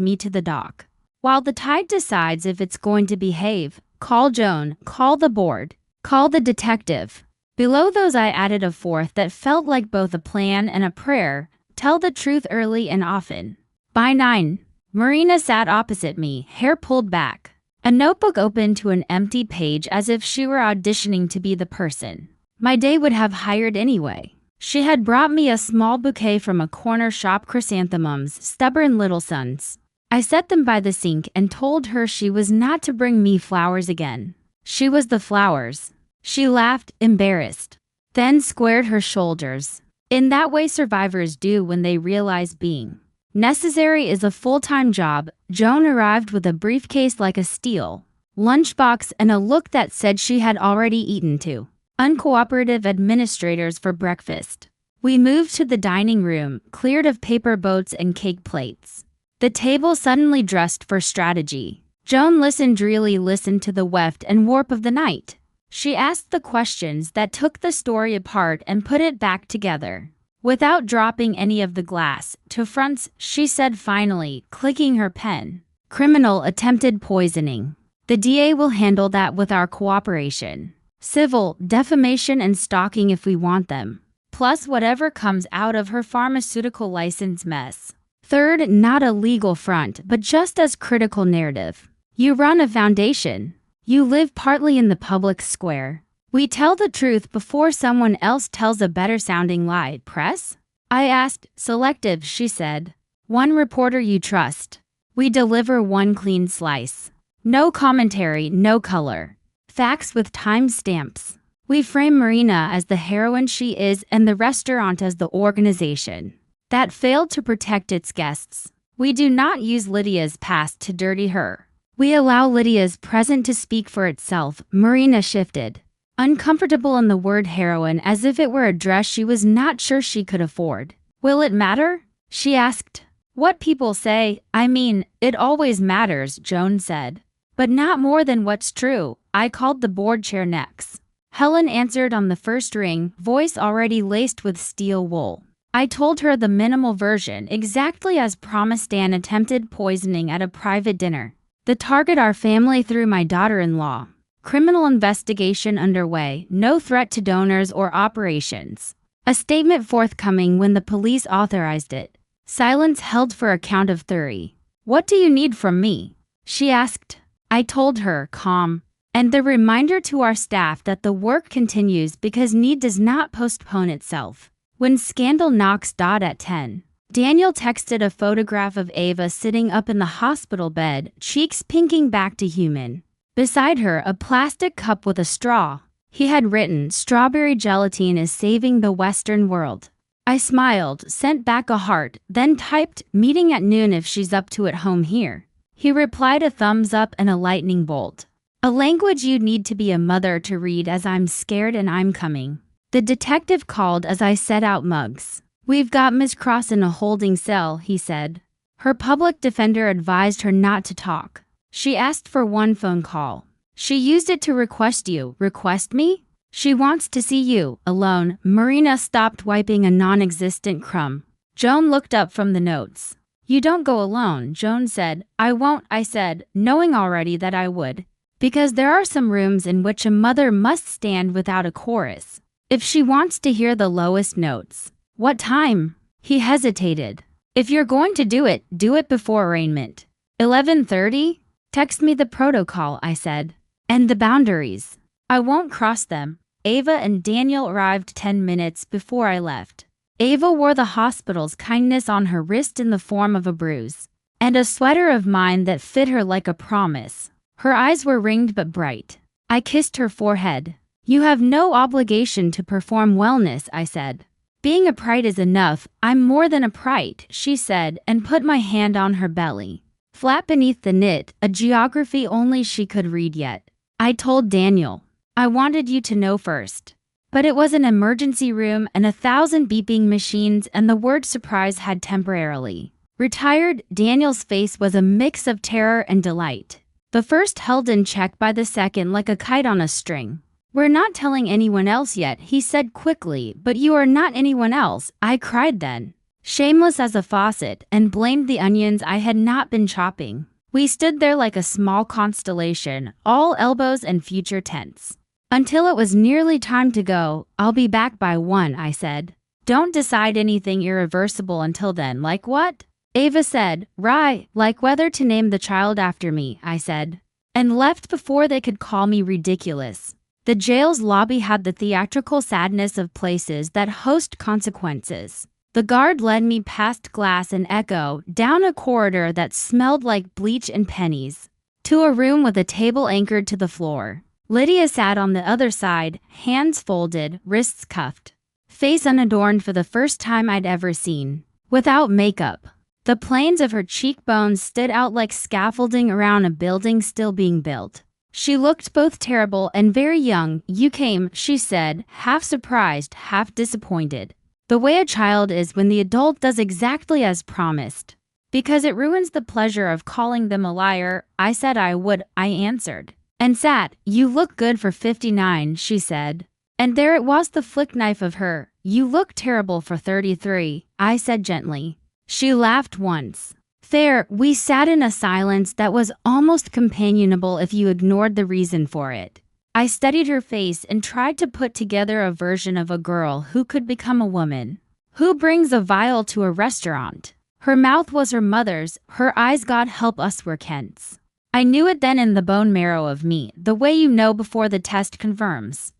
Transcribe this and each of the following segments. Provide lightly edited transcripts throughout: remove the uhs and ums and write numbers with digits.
me to the dock. While the tide decides if it's going to behave, call Joan, call the board, call the detective. Below those I added a fourth that felt like both a plan and a prayer: tell the truth early and often. By 9, Marina sat opposite me, hair pulled back, a notebook open to an empty page as if she were auditioning to be the person my day would have hired anyway. She had brought me a small bouquet from a corner shop, chrysanthemums, stubborn little sons. I set them by the sink and told her she was not to bring me flowers again. She was the flowers. She laughed, embarrassed, then squared her shoulders. In that way survivors do when they realize being necessary is a full-time job. Joan arrived with a briefcase like a steel lunchbox and a look that said she had already eaten two uncooperative administrators for breakfast. We moved to the dining room, cleared of paper boats and cake plates. The table suddenly dressed for strategy. Joan listened to the weft and warp of the night. She asked the questions that took the story apart and put it back together. Without dropping any of the glass to fronts, she said finally, clicking her pen, "Criminal attempted poisoning. The DA will handle that with our cooperation. Civil, defamation and stalking if we want them. Plus whatever comes out of her pharmaceutical license mess. Third, not a legal front, but just as critical narrative. You run a foundation. You live partly in the public square. We tell the truth before someone else tells a better-sounding lie. Press?" I asked. "Selective," she said. "One reporter you trust. We deliver one clean slice. No commentary, no color. Facts with time stamps. We frame Marina as the heroine she is and the restaurant as the organization that failed to protect its guests. We do not use Lydia's past to dirty her. We allow Lydia's present to speak for itself." Marina shifted, uncomfortable in the word heroine as if it were a dress she was not sure she could afford. "Will it matter?" she asked. "What people say, I mean, it always matters," Joan said. "But not more than what's true." I called the board chair next. Helen answered on the first ring, voice already laced with steel wool. I told her the minimal version, exactly as promised: an attempted poisoning at a private dinner. The target our family through my daughter-in-law. Criminal investigation underway, no threat to donors or operations. A statement forthcoming when the police authorized it. Silence held for a count of 3. "What do you need from me?" she asked. I told her, calm. And the reminder to our staff that the work continues because need does not postpone itself. When scandal knocks at 10, Daniel texted a photograph of Ava sitting up in the hospital bed, cheeks pinking back to human. Beside her, a plastic cup with a straw. He had written, "Strawberry gelatine is saving the Western world." I smiled, sent back a heart, then typed, "Meeting at noon if she's up to it home here." He replied a thumbs up and a lightning bolt. A language you'd need to be a mother to read as I'm scared and I'm coming. The detective called as I set out mugs. "We've got Miss Cross in a holding cell," he said. Her public defender advised her not to talk. She asked for one phone call. She used it to request you. "Request me?" "She wants to see you, alone." Marina stopped wiping a non-existent crumb. Joan looked up from the notes. "You don't go alone," Joan said. "I won't," I said, knowing already that I would. Because there are some rooms in which a mother must stand without a chorus. If she wants to hear the lowest notes. "What time?" He hesitated. "If you're going to do it before arraignment." 11:30? "Text me the protocol," I said. "And the boundaries. I won't cross them." Ava and Daniel arrived 10 minutes before I left. Ava wore the hospital's kindness on her wrist in the form of a bruise, and a sweater of mine that fit her like a promise. Her eyes were ringed but bright. I kissed her forehead. "You have no obligation to perform wellness," I said. "Being a pride is enough." "I'm more than a pride," she said, and put my hand on her belly. Flat beneath the knit, a geography only she could read yet. I told Daniel. "I wanted you to know first." But it was an emergency room and 1,000 beeping machines, and the word surprise had temporarily retired. Daniel's face was a mix of terror and delight. The first held in check by the second like a kite on a string. "We're not telling anyone else yet," he said quickly. "But you are not anyone else." I cried then. shameless as a faucet, and blamed the onions I had not been chopping. We stood there like a small constellation, all elbows and future tense. Until it was nearly time to go. I'll be back by 1, I said. Don't decide anything irreversible until then. Like what? Ava said. Right, like whether to name the child after me, I said. And left before they could call me ridiculous. The jail's lobby had the theatrical sadness of places that host consequences. The guard led me past glass and echo, down a corridor that smelled like bleach and pennies, to a room with a table anchored to the floor. Lydia sat on the other side, hands folded, wrists cuffed, face unadorned for the first time I'd ever seen, without makeup. The planes of her cheekbones stood out like scaffolding around a building still being built. She looked both terrible and very young. You came, she said, half surprised, half disappointed. The way a child is when the adult does exactly as promised. Because it ruins the pleasure of calling them a liar. I said I would, I answered. And sat. You look good for 59, she said. And there it was, the flick knife of her. You look terrible for 33, I said gently. She laughed once. Fair. We sat in a silence that was almost companionable if you ignored the reason for it. I studied her face and tried to put together a version of a girl who could become a woman. Who brings a vial to a restaurant? Her mouth was her mother's, her eyes, God help us, were Kent's. I knew it then in the bone marrow of me, the way you know before the test confirms.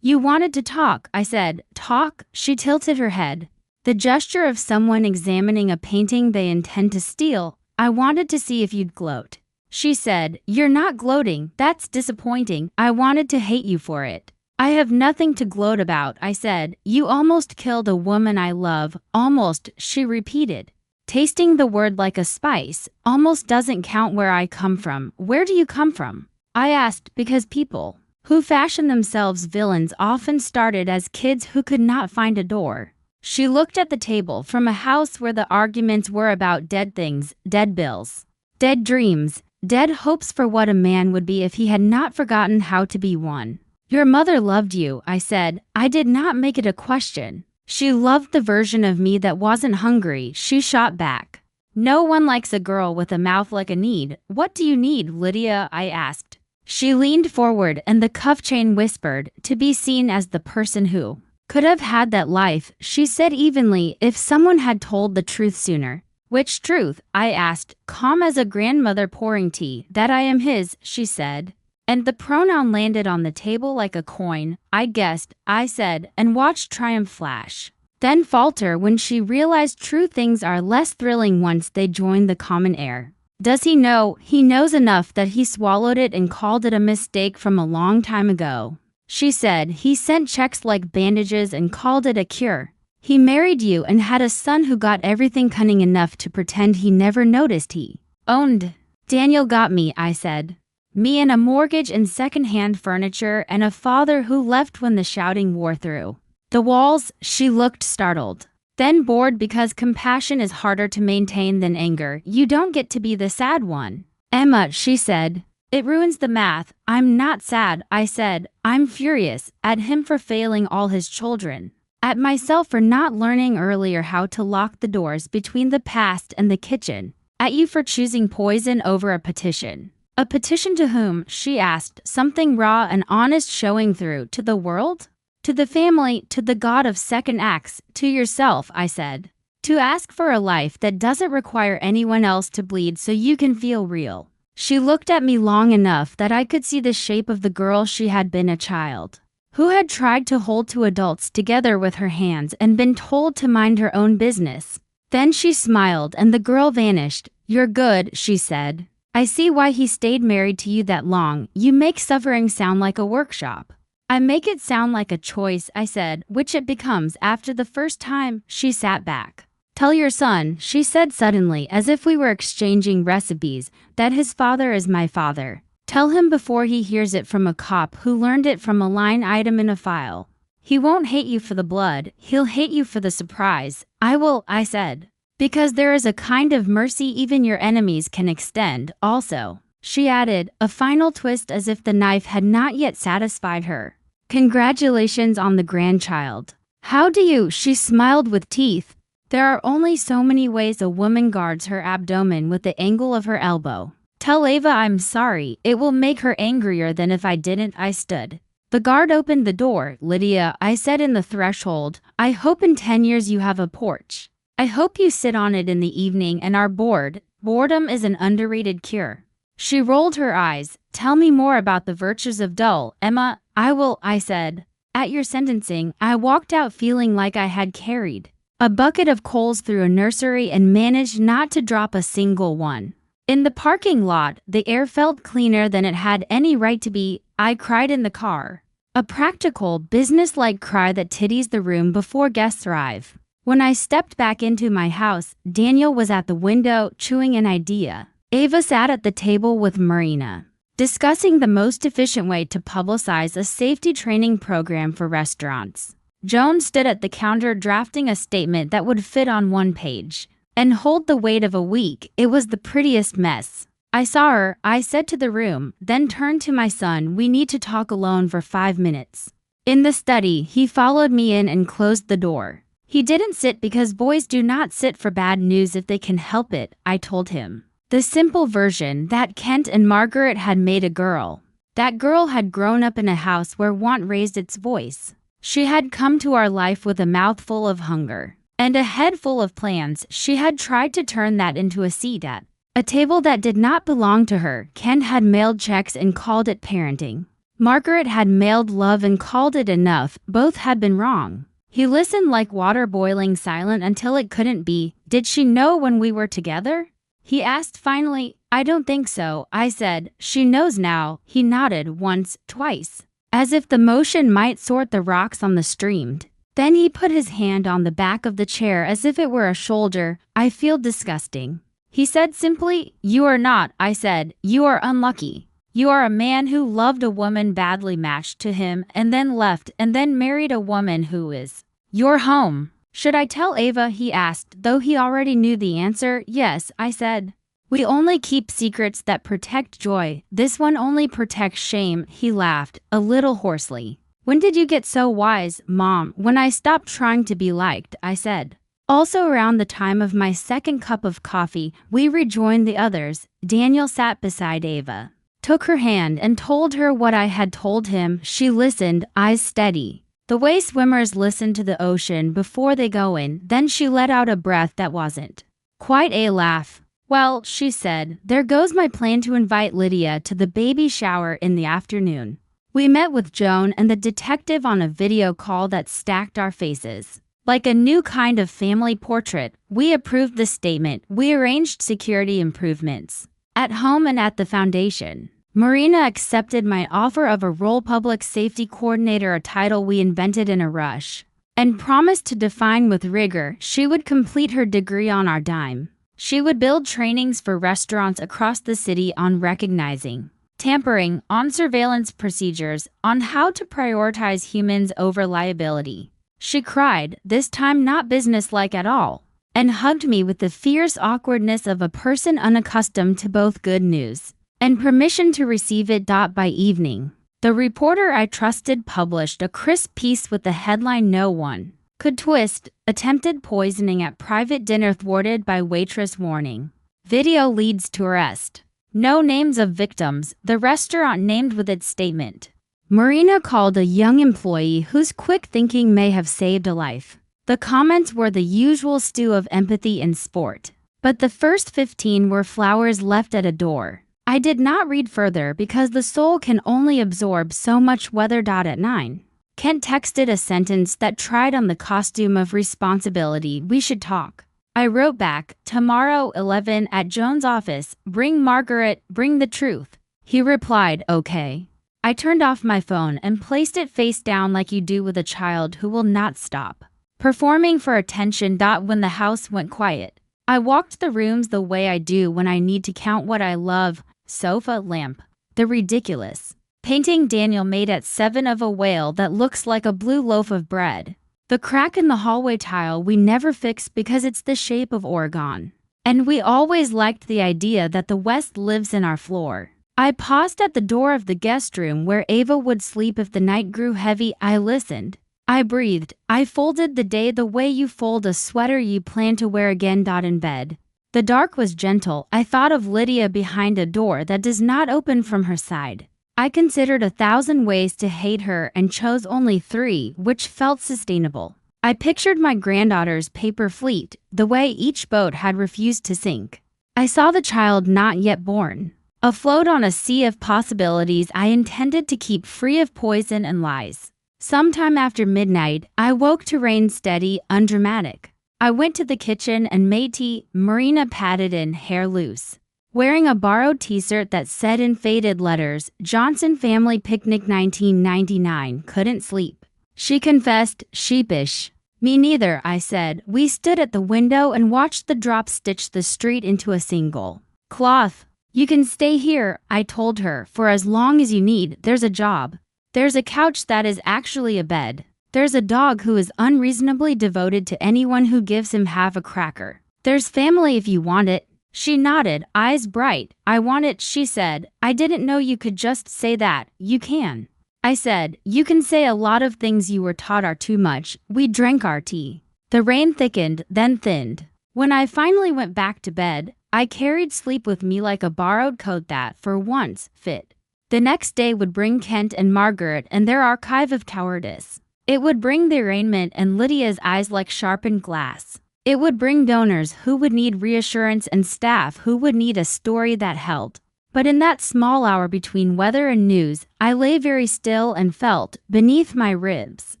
You wanted to talk, I said. Talk? She tilted her head. The gesture of someone examining a painting they intend to steal. I wanted to see if you'd gloat. She said, You're not gloating, that's disappointing. I wanted to hate you for it. I have nothing to gloat about, I said. You almost killed a woman I love. Almost, she repeated, tasting the word like a spice. Almost doesn't count where I come from. Where do you come from? I asked, because people who fashion themselves villains often started as kids who could not find a door. She looked at the table. From a house where the arguments were about dead things, dead bills, dead dreams, dead hopes for what a man would be if he had not forgotten how to be one. Your mother loved you, I said. I did not make it a question. She loved the version of me that wasn't hungry, she shot back. No one likes a girl with a mouth like a need. What do you need, Lydia? I asked. She leaned forward and the cuff chain whispered, to be seen as the person who could have had that life, she said evenly, if someone had told the truth sooner. Which truth? I asked, calm as a grandmother pouring tea. That I am his, she said. And the pronoun landed on the table like a coin. I guessed, I said, and watched triumph flash. Then falter when she realized true things are less thrilling once they join the common air. Does he know? He knows enough that he swallowed it and called it a mistake from a long time ago. She said, he sent checks like bandages and called it a cure. He married you and had a son who got everything cunning enough to pretend he never noticed he owned. Daniel got me, I said. Me and a mortgage and second-hand furniture and a father who left when the shouting wore through the walls. She looked startled, then bored, because compassion is harder to maintain than anger. You don't get to be the sad one, Emma, she said. It ruins the math. I'm not sad, I said. I'm furious at him for failing all his children. At myself for not learning earlier how to lock the doors between the past and the kitchen. At you for choosing poison over a petition. A petition to whom? She asked, something raw and honest showing through. To the world? To the family? To the God of second acts? To yourself, I said. To ask for a life that doesn't require anyone else to bleed so you can feel real. She looked at me long enough that I could see the shape of the girl she had been, a child who had tried to hold two adults together with her hands and been told to mind her own business. Then she smiled and the girl vanished. You're good, she said. I see why he stayed married to you that long. You make suffering sound like a workshop. I make it sound like a choice, I said, which it becomes after the first time. She sat back. Tell your son, she said suddenly, as if we were exchanging recipes, that his father is my father. Tell him before he hears it from a cop who learned it from a line item in a file. He won't hate you for the blood, he'll hate you for the surprise. I will, I said. Because there is a kind of mercy even your enemies can extend, also. She added, a final twist as if the knife had not yet satisfied her. Congratulations on the grandchild. How do you? She smiled with teeth. There are only so many ways a woman guards her abdomen with the angle of her elbow. Tell Ava I'm sorry, it will make her angrier than if I didn't. I stood. The guard opened the door. Lydia, I said in the threshold, I hope in 10 years you have a porch. I hope you sit on it in the evening and are bored. Boredom is an underrated cure. She rolled her eyes. Tell me more about the virtues of dull, Emma. I will, I said. At your sentencing, I walked out feeling like I had carried a bucket of coals through a nursery and managed not to drop a single one. In the parking lot, the air felt cleaner than it had any right to be. I cried in the car. A practical, business-like cry that tiddies the room before guests arrive. When I stepped back into my house, Daniel was at the window, chewing an idea. Ava sat at the table with Marina, discussing the most efficient way to publicize a safety training program for restaurants. Joan stood at the counter drafting a statement that would fit on one page and hold the weight of a week. It was the prettiest mess. I saw her, I said to the room, then turned to my son. We need to talk alone for 5 minutes. In the study, he followed me in and closed the door. He didn't sit because boys do not sit for bad news if they can help it, I told him. The simple version that Kent and Margaret had made a girl. That girl had grown up in a house where want raised its voice. She had come to our life with a mouthful of hunger and a head full of plans. She had tried to turn that into a seat at a table that did not belong to her. Kent had mailed checks and called it parenting. Margaret had mailed love and called it enough. Both had been wrong. He listened like water boiling silent until it couldn't be. Did she know when we were together? He asked finally. I don't think so, I said. She knows now. He nodded once, twice, as if the motion might sort the rocks on the stream. Then he put his hand on the back of the chair as if it were a shoulder. I feel disgusting. He said simply. You are not, I said. You are unlucky. You are a man who loved a woman badly matched to him and then left and then married a woman who is your home. Should I tell Ava? He asked, though he already knew the answer. Yes, I said. We only keep secrets that protect joy. This one only protects shame. He laughed, a little hoarsely. When did you get so wise, Mom? When I stopped trying to be liked, I said. Also around the time of my second cup of coffee, we rejoined the others. Daniel sat beside Ava, took her hand and told her what I had told him. She listened, eyes steady. The way swimmers listen to the ocean before they go in. Then she let out a breath that wasn't quite a laugh. Well, she said, there goes my plan to invite Lydia to the baby shower in the afternoon. We met with Joan and the detective on a video call that stacked our faces like a new kind of family portrait. We approved the statement. We arranged security improvements at home and at the foundation. Marina accepted my offer of a role, public safety coordinator, a title we invented in a rush, and promised to define with rigor. She would complete her degree on our dime. She would build trainings for restaurants across the city on recognizing tampering, on surveillance procedures, on how to prioritize humans over liability. She cried, this time not businesslike at all, and hugged me with the fierce awkwardness of a person unaccustomed to both good news and permission to receive it. By evening, the reporter I trusted published a crisp piece with the headline No one could twist. Attempted poisoning at private dinner thwarted by waitress warning. Video leads to arrest. No names of victims. The restaurant named with its statement. Marina called a young employee whose quick thinking may have saved a life. The comments were the usual stew of empathy and sport, but the first 15 were flowers left at a door. I did not read further because the soul can only absorb so much. Weather. At 9. Kent texted a sentence that tried on the costume of responsibility. We should talk. I wrote back, tomorrow 11 at Joan's office. Bring Margaret, bring the truth. He replied, okay. I turned off my phone and placed it face down like you do with a child who will not stop performing for attention. When the house went quiet, I walked the rooms the way I do when I need to count what I love. Sofa, lamp, the ridiculous painting Daniel made at 7 of a whale that looks like a blue loaf of bread. The crack in the hallway tile we never fix because it's the shape of Oregon. And we always liked the idea that the West lives in our floor. I paused at the door of the guest room where Ava would sleep if the night grew heavy. I listened. I breathed. I folded the day the way you fold a sweater you plan to wear again. In bed. The dark was gentle. I thought of Lydia behind a door that does not open from her side. I considered 1,000 ways to hate her and chose only 3, which felt sustainable. I pictured my granddaughter's paper fleet, the way each boat had refused to sink. I saw the child not yet born, afloat on a sea of possibilities I intended to keep free of poison and lies. Sometime after midnight, I woke to rain steady, undramatic. I went to the kitchen and made tea, Marina padded in, hair loose. Wearing a borrowed t-shirt that said in faded letters, Johnson Family Picnic 1999, couldn't sleep. She confessed, sheepish. Me neither, I said. We stood at the window and watched the drops stitch the street into a single cloth. You can stay here, I told her, for as long as you need. There's a job. There's a couch that is actually a bed. There's a dog who is unreasonably devoted to anyone who gives him half a cracker. There's family if you want it. She nodded, eyes bright. I want it, she said. I didn't know you could just say that. You can. I said, you can say a lot of things you were taught are too much. We drank our tea. The rain thickened, then thinned. When I finally went back to bed, I carried sleep with me like a borrowed coat that, for once, fit. The next day would bring Kent and Margaret and their archive of cowardice. It would bring the arraignment and Lydia's eyes like sharpened glass. It would bring donors who would need reassurance and staff who would need a story that held. But in that small hour between weather and news, I lay very still and felt, beneath my ribs,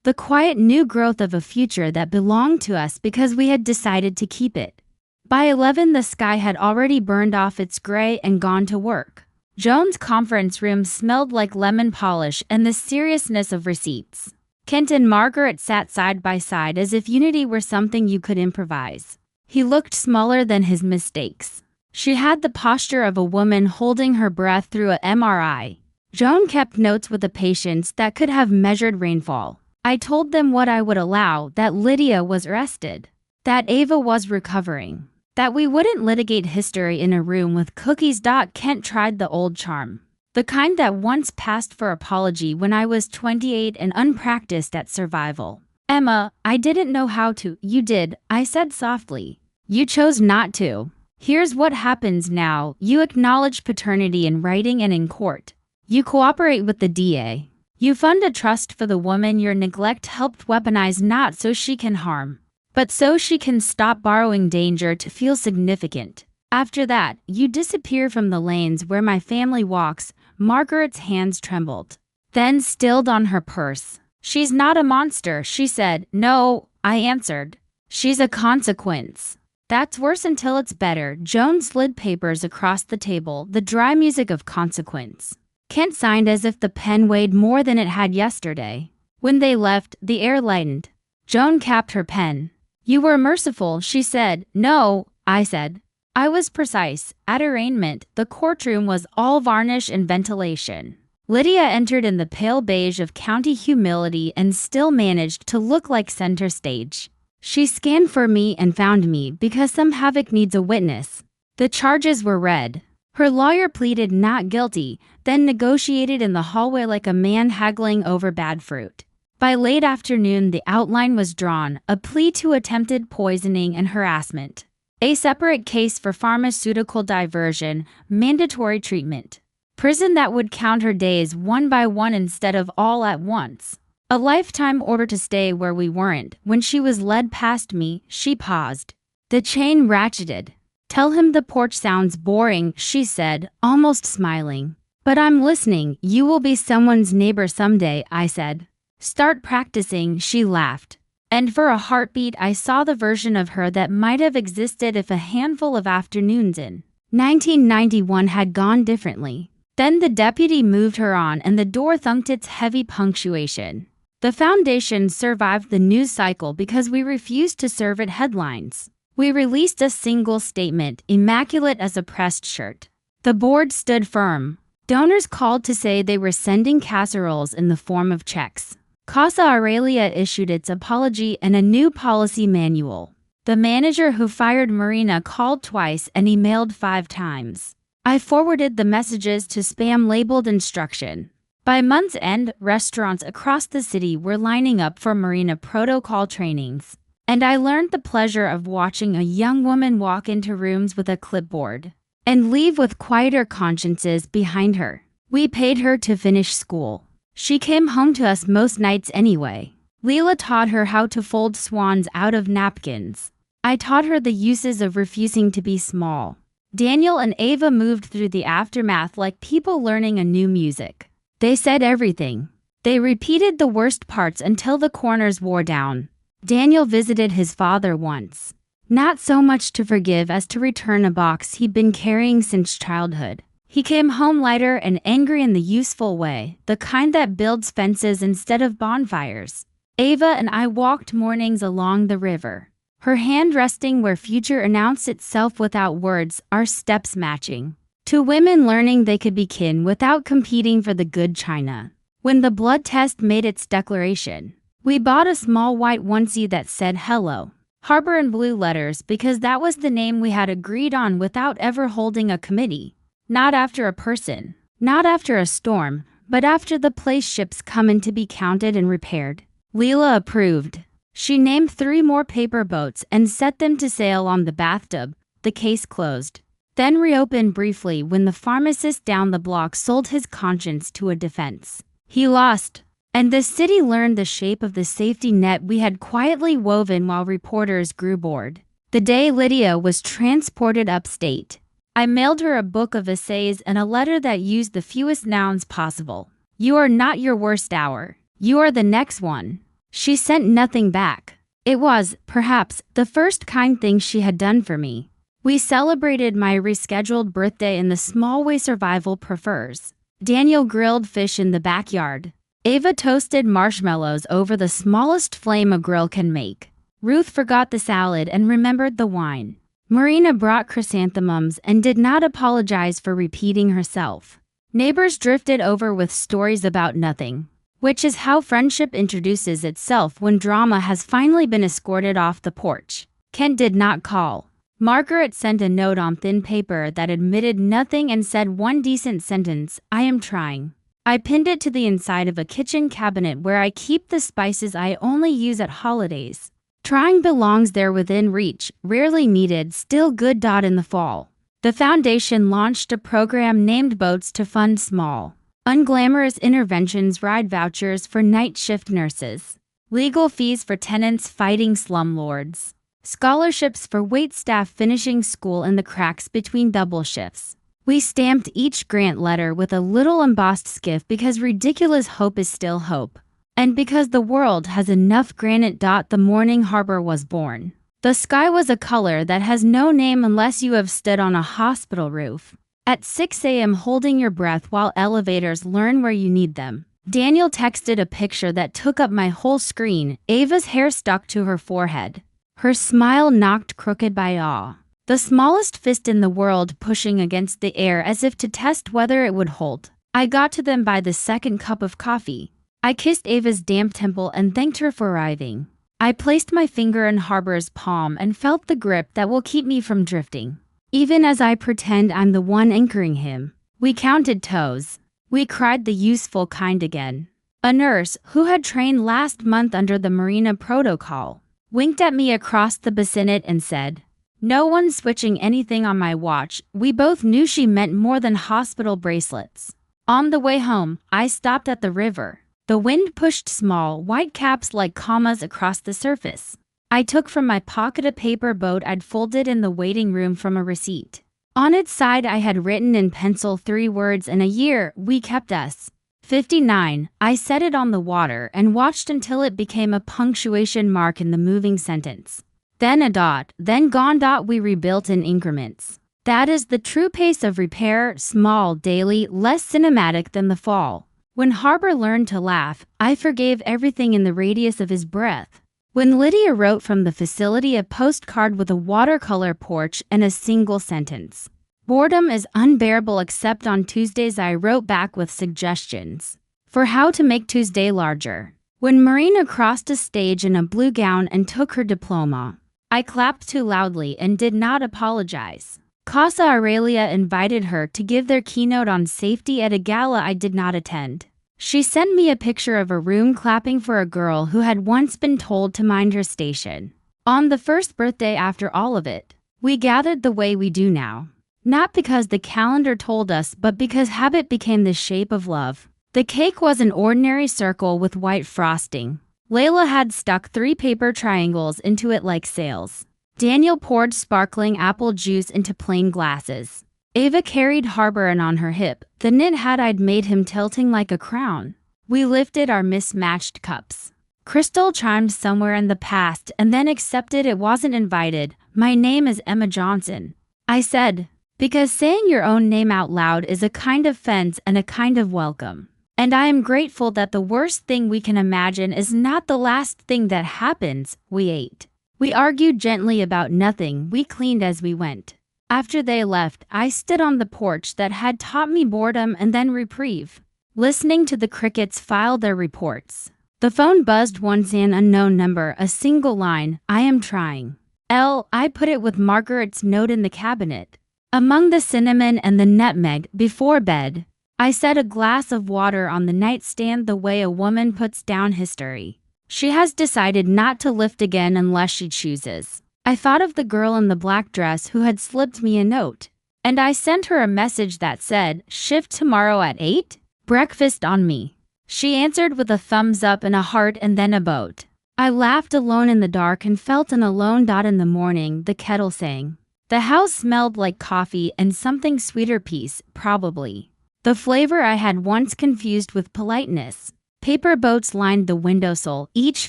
the quiet new growth of a future that belonged to us because we had decided to keep it. By 11, the sky had already burned off its gray and gone to work. Joan's conference room smelled like lemon polish and the seriousness of receipts. Kent and Margaret sat side by side as if unity were something you could improvise. He looked smaller than his mistakes. She had the posture of a woman holding her breath through a MRI. Joan kept notes with a patience that could have measured rainfall. I told them what I would allow, that Lydia was arrested, that Ava was recovering, that we wouldn't litigate history in a room with cookies. Kent tried the old charm, the kind that once passed for apology when I was 28 and unpracticed at survival. Emma, I didn't know how to. You did, I said softly. You chose not to. Here's what happens now. You acknowledge paternity in writing and in court. You cooperate with the DA. You fund a trust for the woman your neglect helped weaponize, not so she can harm, but so she can stop borrowing danger to feel significant. After that, you disappear from the lanes where my family walks. Margaret's hands trembled, then stilled on her purse. She's not a monster, she said. No, I answered. She's a consequence. That's worse until it's better. Joan slid papers across the table, the dry music of consequence. Kent signed as if the pen weighed more than it had yesterday. When they left, the air lightened. Joan capped her pen. You were merciful, she said. No, I said. I was precise. At arraignment, the courtroom was all varnish and ventilation. Lydia entered in the pale beige of county humility and still managed to look like center stage. She scanned for me and found me because some havoc needs a witness. The charges were read. Her lawyer pleaded not guilty, then negotiated in the hallway like a man haggling over bad fruit. By late afternoon, the outline was drawn, a plea to attempted poisoning and harassment. A separate case for pharmaceutical diversion, mandatory treatment. Prison that would count her days one by one instead of all at once. A lifetime order to stay where we weren't. When she was led past me, she paused. The chain ratcheted. Tell him the porch sounds boring, she said, almost smiling. But I'm listening. You will be someone's neighbor someday, I said. Start practicing, she laughed. And for a heartbeat, I saw the version of her that might have existed if a handful of afternoons in 1991 had gone differently. Then the deputy moved her on and the door thunked its heavy punctuation. The foundation survived the news cycle because we refused to serve it headlines. We released a single statement, immaculate as a pressed shirt. The board stood firm. Donors called to say they were sending casseroles in the form of checks. Casa Aurelia issued its apology and a new policy manual. The manager who fired Marina called twice and emailed 5 times. I forwarded the messages to spam labeled instruction. By month's end, restaurants across the city were lining up for marina protocol trainings, and I learned the pleasure of watching a young woman walk into rooms with a clipboard and leave with quieter consciences behind her. We paid her to finish school. She came home to us most nights anyway. Leela taught her how to fold swans out of napkins. I taught her the uses of refusing to be small. Daniel and Ava moved through the aftermath like people learning a new music. They said everything. They repeated the worst parts until the corners wore down. Daniel visited his father once. Not so much to forgive as to return a box he'd been carrying since childhood. He came home lighter and angry in the useful way, the kind that builds fences instead of bonfires. Ava and I walked mornings along the river, her hand resting where future announced itself without words, our steps matching. Two women learning they could be kin without competing for the good china. When the blood test made its declaration, we bought a small white onesie that said hello, Harbor in blue letters because that was the name we had agreed on without ever holding a committee. Not after a person, not after a storm, but after the place ships come in to be counted and repaired. Leela approved. She named 3 more paper boats and set them to sail on the bathtub. The case closed. Then reopened briefly when the pharmacist down the block sold his conscience to a defense. He lost, and the city learned the shape of the safety net we had quietly woven while reporters grew bored. The day Lydia was transported upstate, I mailed her a book of essays and a letter that used the fewest nouns possible. You are not your worst hour. You are the next one. She sent nothing back. It was, perhaps, the first kind thing she had done for me. We celebrated my rescheduled birthday in the small way survival prefers. Daniel grilled fish in the backyard. Ava toasted marshmallows over the smallest flame a grill can make. Ruth forgot the salad and remembered the wine. Marina brought chrysanthemums and did not apologize for repeating herself. Neighbors drifted over with stories about nothing, which is how friendship introduces itself when drama has finally been escorted off the porch. Kent did not call. Margaret sent a note on thin paper that admitted nothing and said one decent sentence, I am trying. I pinned it to the inside of a kitchen cabinet where I keep the spices I only use at holidays. Trying belongs there within reach, rarely needed, still good. In the fall, the foundation launched a program named Boats to fund small, unglamorous interventions, ride vouchers for night shift nurses, legal fees for tenants fighting slumlords, scholarships for waitstaff finishing school in the cracks between double shifts. We stamped each grant letter with a little embossed skiff because ridiculous hope is still hope. And because the world has enough granite. The morning Harbor was born. The sky was a color that has no name unless you have stood on a hospital roof at 6 a.m. holding your breath while elevators learn where you need them. Daniel texted a picture that took up my whole screen. Ava's hair stuck to her forehead, her smile knocked crooked by awe, the smallest fist in the world pushing against the air as if to test whether it would hold. I got to them by the second cup of coffee. I kissed Ava's damp temple and thanked her for arriving. I placed my finger in Harbor's palm and felt the grip that will keep me from drifting, even as I pretend I'm the one anchoring him. We counted toes. We cried the useful kind again. A nurse, who had trained last month under the Marina protocol, winked at me across the bassinet and said, "No one's switching anything on my watch." We both knew she meant more than hospital bracelets. On the way home, I stopped at the river. The wind pushed small, white caps like commas across the surface. I took from my pocket a paper boat I'd folded in the waiting room from a receipt. On its side I had written in pencil 3 words and a year. We kept us. 59. I set it on the water and watched until it became a punctuation mark in the moving sentence. Then a dot, then gone. We rebuilt in increments. That is the true pace of repair, small, daily, less cinematic than the fall. When Harbor learned to laugh, I forgave everything in the radius of his breath. When Lydia wrote from the facility a postcard with a watercolor porch and a single sentence, "Boredom is unbearable except on Tuesdays," I wrote back with suggestions for how to make Tuesday larger. When Marina crossed a stage in a blue gown and took her diploma, I clapped too loudly and did not apologize. Casa Aurelia invited her to give their keynote on safety at a gala I did not attend. She sent me a picture of a room clapping for a girl who had once been told to mind her station. On the first birthday after all of it, we gathered the way we do now. Not because the calendar told us, but because habit became the shape of love. The cake was an ordinary circle with white frosting. Layla had stuck 3 paper triangles into it like sails. Daniel poured sparkling apple juice into plain glasses. Ava carried Harborin on her hip, the knit hat I'd made him tilting like a crown. We lifted our mismatched cups. Crystal chimed somewhere in the past and then accepted it wasn't invited. My name is Emma Johnson. I said, because saying your own name out loud is a kind of fence and a kind of welcome. And I am grateful that the worst thing we can imagine is not the last thing that happens. We ate. We argued gently about nothing. We cleaned as we went. After they left, I stood on the porch that had taught me boredom and then reprieve, listening to the crickets file their reports. The phone buzzed once, an unknown number, a single line, I am trying. I put it with Margaret's note in the cabinet. Among the cinnamon and the nutmeg, before bed, I set a glass of water on the nightstand the way a woman puts down history. She has decided not to lift again unless she chooses. I thought of the girl in the black dress who had slipped me a note, and I sent her a message that said, shift tomorrow at 8? Breakfast on me. She answered with a thumbs up and a heart and then a boat. I laughed alone in the dark and felt an alone dot in the morning, the kettle sang. The house smelled like coffee and something sweeter peace, probably. The flavor I had once confused with politeness. Paper boats lined the windowsill, each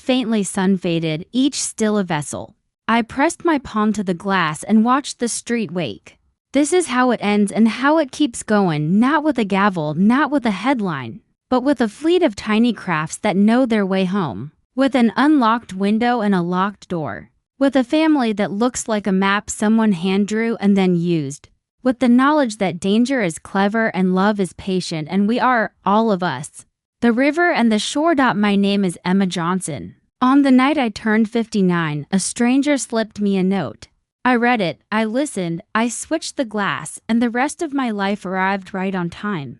faintly sun-faded, each still a vessel. I pressed my palm to the glass and watched the street wake. This is how it ends and how it keeps going, not with a gavel, not with a headline, but with a fleet of tiny crafts that know their way home. With an unlocked window and a locked door. With a family that looks like a map someone hand drew and then used. With the knowledge that danger is clever and love is patient, and we are, all of us, the river and the shore. My name is Emma Johnson. On the night I turned 59, a stranger slipped me a note. I read it, I listened, I switched the glass, and the rest of my life arrived right on time.